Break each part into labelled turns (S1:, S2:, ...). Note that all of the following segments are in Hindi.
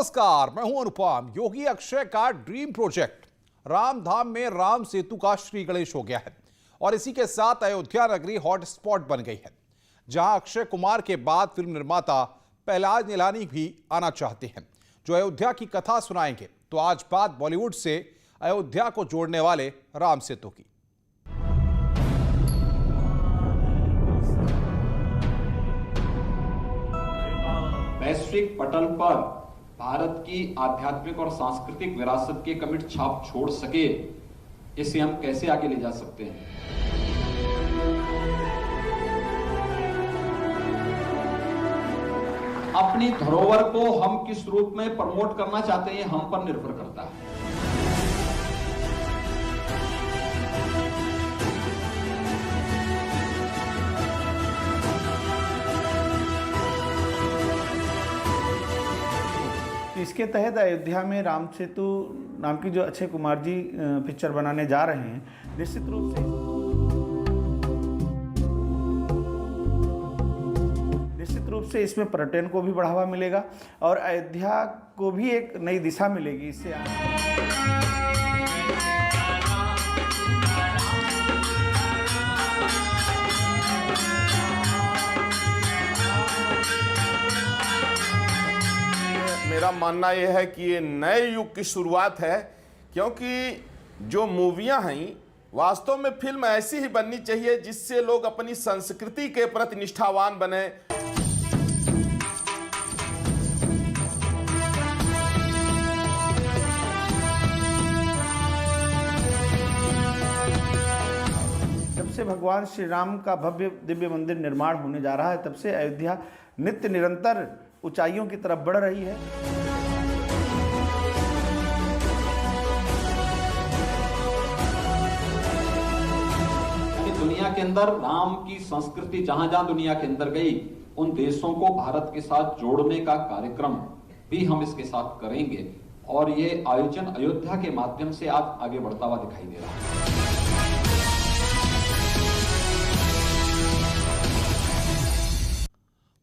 S1: नमस्कार, मैं हूं अनुपम। योगी अक्षय का ड्रीम प्रोजेक्ट रामधाम में राम सेतु का श्री गणेश हो गया है और इसी के साथ अयोध्या नगरी हॉटस्पॉट बन गई है, जहां अक्षय कुमार के बाद फिल्म निर्माता पहलाज निलानी भी आना चाहते हैं, जो अयोध्या की कथा सुनाएंगे। तो आज बात बॉलीवुड से अयोध्या को जोड़ने वाले राम सेतु की।
S2: वैश्विक पटल पर भारत की आध्यात्मिक और सांस्कृतिक विरासत की कमिट छाप छोड़ सके, इसे हम कैसे आगे ले जा सकते हैं? अपनी धरोहर को हम किस रूप में प्रमोट करना चाहते हैं, हम पर निर्भर करता है।
S3: इसके तहत अयोध्या में राम सेतु नाम की जो अक्षय कुमार जी पिक्चर बनाने जा रहे हैं, निश्चित रूप से इसमें पर्यटन को भी बढ़ावा मिलेगा और अयोध्या को भी एक नई दिशा मिलेगी इससे।
S4: मेरा मानना यह है कि ये नए युग की शुरुआत है, क्योंकि जो मूवियां हैं वास्तव में फिल्म ऐसी ही बननी चाहिए जिससे लोग अपनी संस्कृति के प्रति निष्ठावान बने।
S3: जब से भगवान श्री राम का भव्य दिव्य मंदिर निर्माण होने जा रहा है, तब से अयोध्या नित्य निरंतर ऊंचाइयों की तरफ बढ़ रही है।
S2: दुनिया के अंदर राम की संस्कृति जहां जहां दुनिया के अंदर गई, उन देशों को भारत के साथ जोड़ने का कार्यक्रम भी हम इसके साथ करेंगे और ये आयोजन अयोध्या के माध्यम से आज आगे बढ़ता हुआ दिखाई दे रहा है।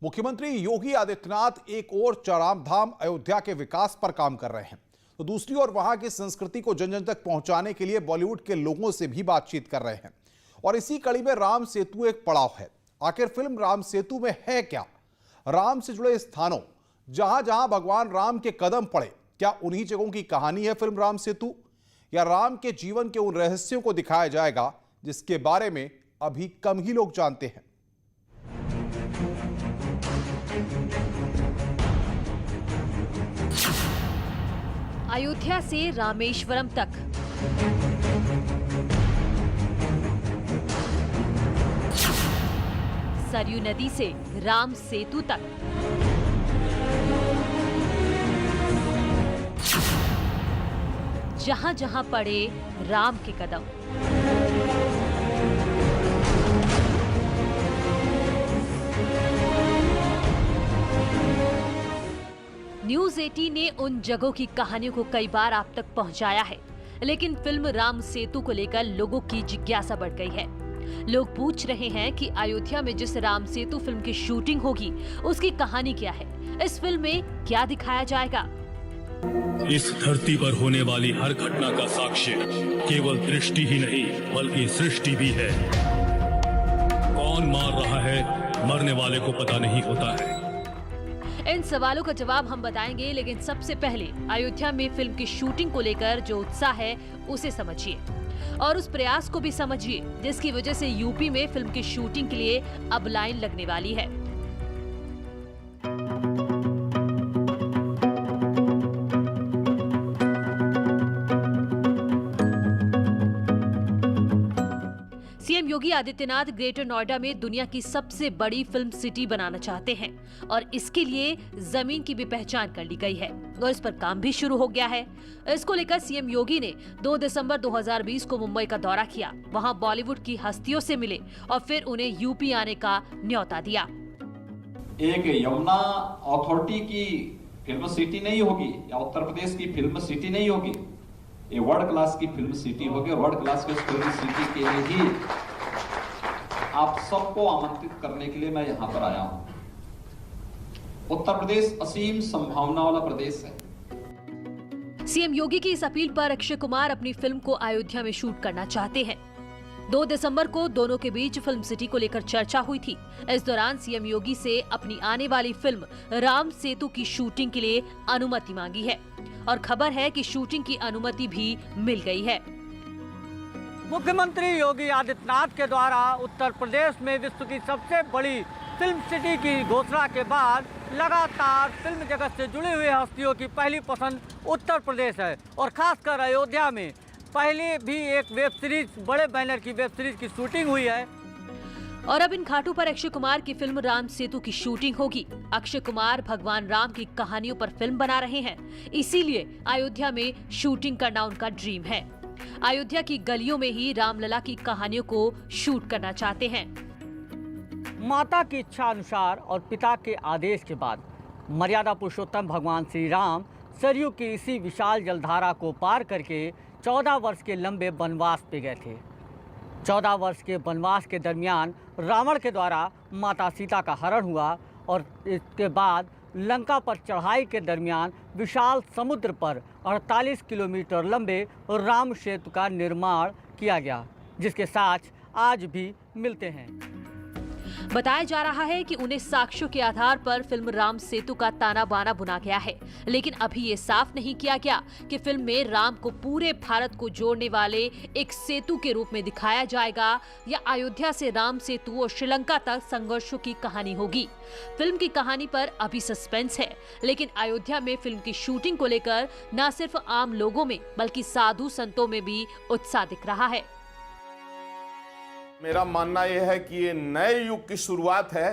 S1: मुख्यमंत्री योगी आदित्यनाथ एक ओर रामधाम अयोध्या के विकास पर काम कर रहे हैं, तो दूसरी ओर वहां की संस्कृति को जन जन तक पहुंचाने के लिए बॉलीवुड के लोगों से भी बातचीत कर रहे हैं। और इसी कड़ी में राम सेतु एक पड़ाव है। आखिर फिल्म राम सेतु में है क्या? राम से जुड़े स्थानों जहां जहां भगवान राम के कदम पड़े, क्या उन्हीं जगहों की कहानी है फिल्म राम सेतु, या राम के जीवन के उन रहस्यों को दिखाया जाएगा जिसके बारे में अभी कम ही लोग जानते हैं?
S5: अयोध्या से रामेश्वरम तक, सरयू नदी से राम सेतु तक, जहां जहां पड़े राम के कदम। न्यूज 18 ने उन जगहों की कहानियों को कई बार आप तक पहुंचाया है, लेकिन फिल्म राम सेतु को लेकर लोगों की जिज्ञासा बढ़ गई है। लोग पूछ रहे हैं कि अयोध्या में जिस राम सेतु फिल्म की शूटिंग होगी, उसकी कहानी क्या है, इस फिल्म में क्या दिखाया जाएगा।
S6: इस धरती पर होने वाली हर घटना का साक्ष्य केवल दृष्टि ही नहीं बल्कि सृष्टि भी है। कौन मार रहा है, मरने वाले को पता नहीं होता है।
S5: इन सवालों का जवाब हम बताएंगे, लेकिन सबसे पहले अयोध्या में फिल्म की शूटिंग को लेकर जो उत्साह है उसे समझिए और उस प्रयास को भी समझिए जिसकी वजह से यूपी में फिल्म की शूटिंग के लिए अब लाइन लगने वाली है। सीएम योगी आदित्यनाथ ग्रेटर नोएडा में दुनिया की सबसे बड़ी फिल्म सिटी बनाना चाहते हैं और इसके लिए जमीन की भी पहचान कर ली गई है और इस पर काम भी शुरू हो गया है। इसको लेकर सीएम योगी ने 2 दिसंबर 2020 को मुंबई का दौरा किया, वहां बॉलीवुड की हस्तियों से मिले और फिर उन्हें यूपी आने का न्योता दिया।
S2: एक यमुना अथॉरिटी की फिल्म सिटी नहीं होगी या उत्तर प्रदेश की फिल्म सिटी नहीं होगी, ये वर्ल्ड क्लास की फिल्म सिटी होगी। वर्ल्ड क्लास की फिल्म सिटी के लिए ही आप सबको आमंत्रित करने के लिए मैं यहां पर आया हूं। उत्तर प्रदेश असीम संभावना वाला प्रदेश है।
S5: सीएम योगी की इस अपील पर अक्षय कुमार अपनी फिल्म को अयोध्या में शूट करना चाहते हैं। 2 दिसंबर को दोनों के बीच फिल्म सिटी को लेकर चर्चा हुई थी। इस दौरान सीएम योगी से अपनी आने वाली फिल्म राम सेतु की शूटिंग के लिए अनुमति मांगी है और खबर है कि शूटिंग की अनुमति भी मिल गई है।
S7: मुख्यमंत्री योगी आदित्यनाथ के द्वारा उत्तर प्रदेश में विश्व की सबसे बड़ी फिल्म सिटी की घोषणा के बाद लगातार फिल्म जगत से जुड़ी हुई हस्तियों की पहली पसंद उत्तर प्रदेश है और खासकर अयोध्या में पहले भी एक वेब सीरीज, बड़े बैनर की वेब सीरीज की शूटिंग हुई है।
S5: और अब इन घाटों पर अक्षय कुमार की फिल्म राम सेतु की शूटिंग होगी। अक्षय कुमार भगवान राम की कहानियों पर फिल्म बना रहे हैं, इसीलिए अयोध्या में शूटिंग करना उनका ड्रीम है। अयोध्या की गलियों में ही रामलला की कहानियों को शूट करना चाहते हैं।
S7: माता की इच्छा अनुसार और पिता के आदेश के बाद मर्यादा पुरुषोत्तम भगवान श्री राम सरयू की इसी विशाल जलधारा को पार करके 14 वर्ष के लंबे वनवास पे गए थे। 14 वर्ष के वनवास के दरमियान रावण के द्वारा माता सीता का हरण हुआ और इसके बाद लंका पर चढ़ाई के दरमियान विशाल समुद्र पर 48 किलोमीटर लंबे राम सेतु का निर्माण किया गया, जिसके साक्ष्य आज भी मिलते हैं।
S5: बताया जा रहा है कि उन्हें साक्ष्यों के आधार पर फिल्म राम सेतु का ताना बाना बुना गया है, लेकिन अभी ये साफ नहीं किया गया कि फिल्म में राम को पूरे भारत को जोड़ने वाले एक सेतु के रूप में दिखाया जाएगा या अयोध्या से राम सेतु और श्रीलंका तक संघर्षों की कहानी होगी। फिल्म की कहानी पर अभी सस्पेंस है, लेकिन अयोध्या में फिल्म की शूटिंग को लेकर न सिर्फ आम लोगों में बल्कि साधु संतों में भी उत्साह दिख रहा है।
S4: मेरा मानना यह है कि ये नए युग की शुरुआत है,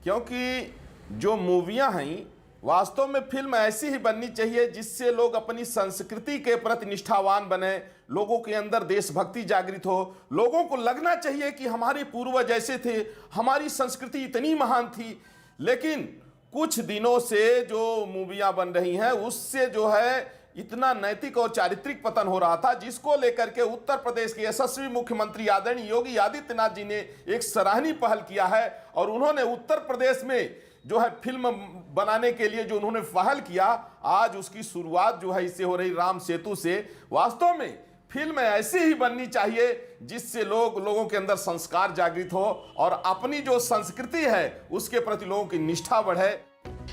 S4: क्योंकि जो मूवियां हैं वास्तव में फिल्म ऐसी ही बननी चाहिए जिससे लोग अपनी संस्कृति के प्रति निष्ठावान बने, लोगों के अंदर देशभक्ति जागृत हो, लोगों को लगना चाहिए कि हमारे पूर्वज ऐसे थे, हमारी संस्कृति इतनी महान थी। लेकिन कुछ दिनों से जो मूवियां बन रही हैं उससे जो है इतना नैतिक और चारित्रिक पतन हो रहा था, जिसको लेकर के उत्तर प्रदेश के यशस्वी मुख्यमंत्री आदरणीय योगी आदित्यनाथ जी ने एक सराहनीय पहल किया है और उन्होंने उत्तर प्रदेश में जो है फिल्म बनाने के लिए जो उन्होंने पहल किया, आज उसकी शुरुआत जो है इससे हो रही राम सेतु से। वास्तव में फिल्म ऐसी ही बननी चाहिए जिससे लोगों के अंदर संस्कार जागृत हो और अपनी जो संस्कृति है उसके प्रति लोगों की निष्ठा बढ़े।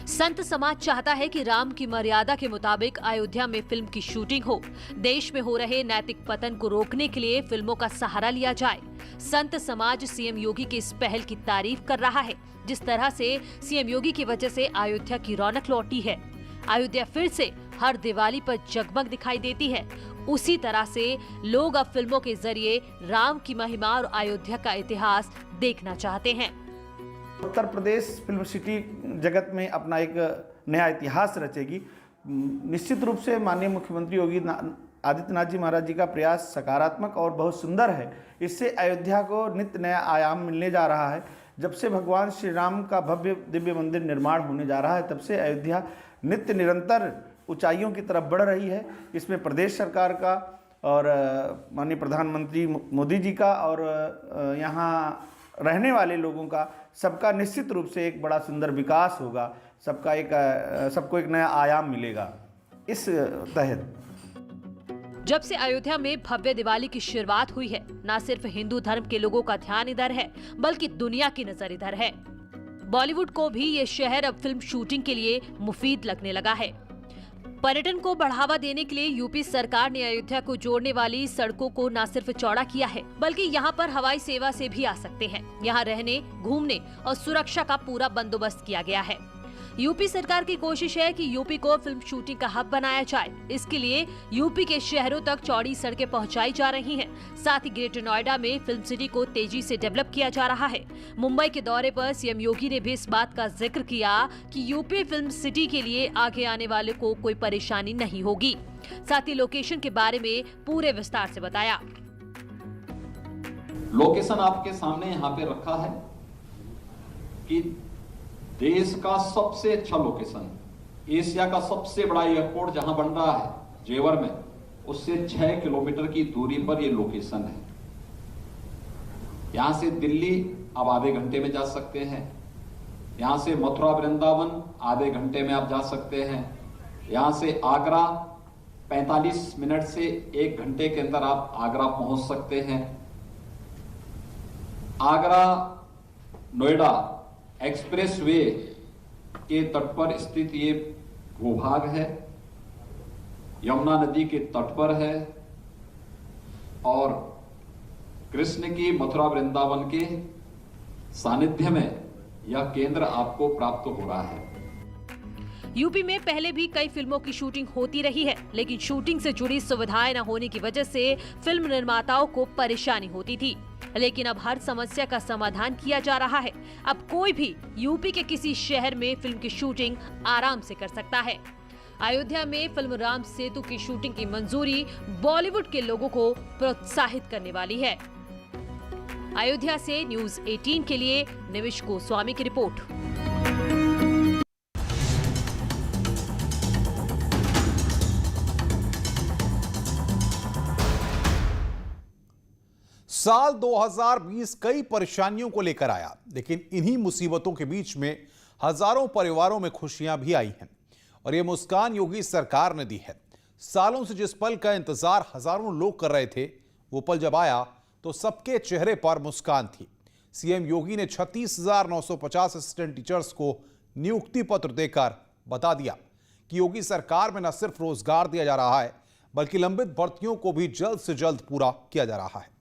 S5: संत समाज चाहता है कि राम की मर्यादा के मुताबिक अयोध्या में फिल्म की शूटिंग हो। देश में हो रहे नैतिक पतन को रोकने के लिए फिल्मों का सहारा लिया जाए। संत समाज सीएम योगी की इस पहल की तारीफ कर रहा है। जिस तरह से सीएम योगी की वजह से अयोध्या की रौनक लौटी है, अयोध्या फिर से हर दिवाली पर जगमग दिखाई देती है, उसी तरह से लोग अब फिल्मों के जरिए राम की महिमा और अयोध्या का इतिहास देखना चाहते हैं।
S3: उत्तर प्रदेश फिल्म सिटी जगत में अपना एक नया इतिहास रचेगी। निश्चित रूप से माननीय मुख्यमंत्री योगी आदित्यनाथ जी महाराज जी का प्रयास सकारात्मक और बहुत सुंदर है। इससे अयोध्या को नित्य नया आयाम मिलने जा रहा है। जब से भगवान श्री राम का भव्य दिव्य मंदिर निर्माण होने जा रहा है, तब से अयोध्या नित्य निरंतर ऊंचाइयों की तरफ बढ़ रही है। इसमें प्रदेश सरकार का और माननीय प्रधानमंत्री मोदी जी का और यहाँ रहने वाले लोगों का सबका निश्चित रूप से एक बड़ा सुंदर विकास होगा। सबको एक नया आयाम मिलेगा इस तहत।
S5: जब से अयोध्या में भव्य दिवाली की शुरुआत हुई है, न सिर्फ हिंदू धर्म के लोगों का ध्यान इधर है बल्कि दुनिया की नजर इधर है। बॉलीवुड को भी ये शहर अब फिल्म शूटिंग के लिए मुफीद लगने लगा है। पर्यटन को बढ़ावा देने के लिए यूपी सरकार ने अयोध्या को जोड़ने वाली सड़कों को न सिर्फ चौड़ा किया है बल्कि यहाँ पर हवाई सेवा से भी आ सकते हैं। यहाँ रहने, घूमने और सुरक्षा का पूरा बंदोबस्त किया गया है। यूपी सरकार की कोशिश है कि यूपी को फिल्म शूटिंग का हब बनाया जाए। इसके लिए यूपी के शहरों तक चौड़ी सड़कें पहुंचाई जा रही हैं। साथ ही ग्रेटर नोएडा में फिल्म सिटी को तेजी से डेवलप किया जा रहा है। मुंबई के दौरे पर सीएम योगी ने भी इस बात का जिक्र किया कि यूपी फिल्म सिटी के लिए आगे आने वाले को कोई परेशानी नहीं होगी। साथ ही लोकेशन के बारे में पूरे विस्तार से बताया।
S2: लोकेशन आपके सामने यहाँ पे रखा है कि देश का सबसे अच्छा लोकेशन, एशिया का सबसे बड़ा एयरपोर्ट जहां बन रहा है जेवर में, उससे 6 किलोमीटर की दूरी पर यह लोकेशन है। यहां से दिल्ली आप आधे घंटे में जा सकते हैं, यहां से मथुरा वृंदावन आधे घंटे में आप जा सकते हैं, यहां से आगरा 45 मिनट से 1 घंटे के अंदर आप आगरा पहुंच सकते हैं। आगरा नोएडा एक्सप्रेसवे के तट पर स्थित ये भूभाग है, यमुना नदी के तट पर है और कृष्ण की मथुरा वृंदावन के सानिध्य में यह केंद्र आपको प्राप्त हो रहा है।
S5: यूपी में पहले भी कई फिल्मों की शूटिंग होती रही है, लेकिन शूटिंग से जुड़ी सुविधाएं न होने की वजह से फिल्म निर्माताओं को परेशानी होती थी। लेकिन अब हर समस्या का समाधान किया जा रहा है। अब कोई भी यूपी के किसी शहर में फिल्म की शूटिंग आराम से कर सकता है। अयोध्या में फिल्म राम सेतु की शूटिंग की मंजूरी बॉलीवुड के लोगों को प्रोत्साहित करने वाली है। अयोध्या से न्यूज़ 18 के लिए निमिष गोस्वामी की रिपोर्ट।
S1: साल 2020 कई परेशानियों को लेकर आया, लेकिन इन्हीं मुसीबतों के बीच में हजारों परिवारों में खुशियां भी आई हैं और ये मुस्कान योगी सरकार ने दी है। सालों से जिस पल का इंतजार हजारों लोग कर रहे थे, वो पल जब आया तो सबके चेहरे पर मुस्कान थी। सीएम योगी ने 36,950 असिस्टेंट टीचर्स को नियुक्ति पत्र देकर बता दिया कि योगी सरकार में न सिर्फ रोजगार दिया जा रहा है, बल्कि लंबित भर्तियों को भी जल्द से जल्द पूरा किया जा रहा है।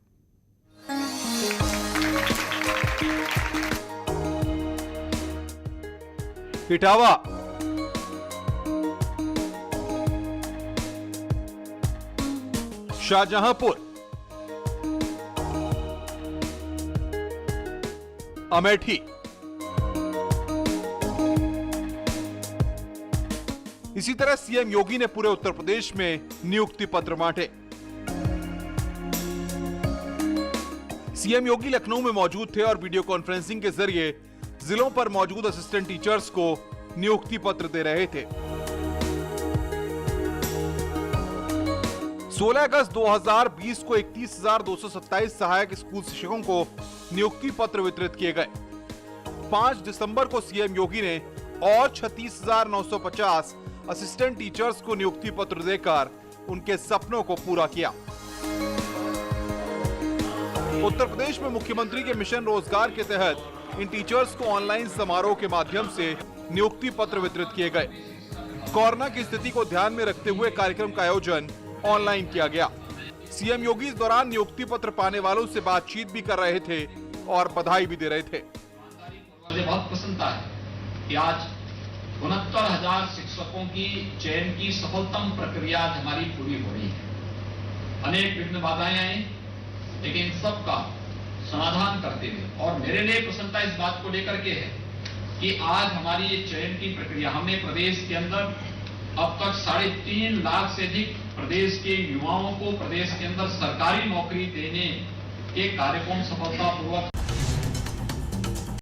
S1: इटावा, शाहजहांपुर, अमेठी, इसी तरह सीएम योगी ने पूरे उत्तर प्रदेश में नियुक्ति पत्र बांटे। सीएम योगी लखनऊ में मौजूद थे और वीडियो कॉन्फ्रेंसिंग के जरिए जिलों पर मौजूद असिस्टेंट टीचर्स को नियुक्ति पत्र दे रहे थे। 16 अगस्त 2020 को 31,227 सहायक स्कूल शिक्षकों को नियुक्ति पत्र वितरित किए गए। 5 दिसंबर को सीएम योगी ने और 36,950 असिस्टेंट टीचर्स को नियुक्ति पत्र देकर उनके सपनों को पूरा किया। उत्तर प्रदेश में मुख्यमंत्री के मिशन रोजगार के तहत इन टीचर्स को ऑनलाइन समारोह के माध्यम से नियुक्ति पत्र वितरित किए गए। कोरोना की स्थिति को ध्यान में रखते हुए कार्यक्रम का आयोजन ऑनलाइन किया गया। सीएम योगी इस दौरान नियुक्ति पत्र पाने वालों से बातचीत भी कर रहे थे और बधाई भी दे रहे थे।
S2: मुझे बहुत प्रसन्नता है कि आज 69,000 शिक्षकों की चयन की सफलतम प्रक्रिया आज हमारी पूरी हो रही है। अनेक विघ्न बाधाएं आई, लेकिन सबका समाधान करते हुए, और मेरे लिए प्रसन्नता इस बात को लेकर के है कि आज हमारी ये चयन की प्रक्रिया, हमने प्रदेश के अंदर अब तक 3.5 लाख से अधिक प्रदेश के युवाओं को प्रदेश के अंदर सरकारी नौकरी देने के कार्यक्रम सफलतापूर्वक